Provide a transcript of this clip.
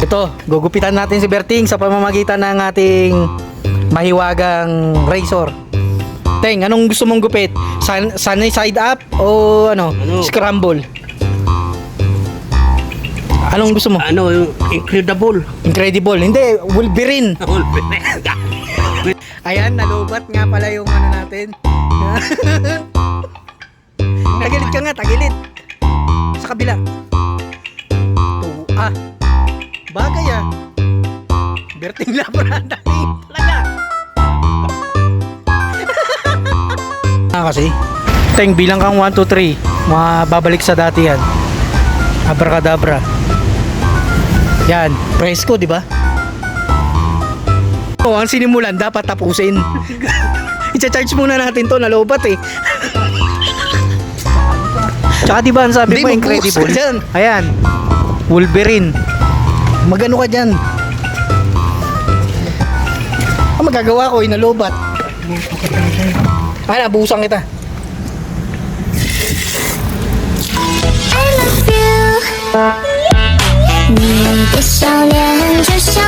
Ito, gugupitan natin si Berting sa pamamagitan ng ating mahiwagang razor. Teng, anong gusto mong gupit? Sunny side up o scramble? Anong gusto mo? Yung incredible. Incredible. Hindi, Wolverine. Ayan, nalubat nga pala yung natin. Tagilid ka nga, tagilid. Sa kabila. Bagay Berting Labrador talaga. Kasi Teng, bilang kang 1, 2, 3 mababalik sa dati yan. Abracadabra. Yan, presko, di ba? Ang sinimulan dapat tapusin. I-charge muna natin to, nalobat Tsaka di ba ang sabi mo incredible? Ayan, Wolverine. Magano ka dyan? Ang magagawa ko, inalobat. Nabusan kita. I love you，你的笑脸很直线。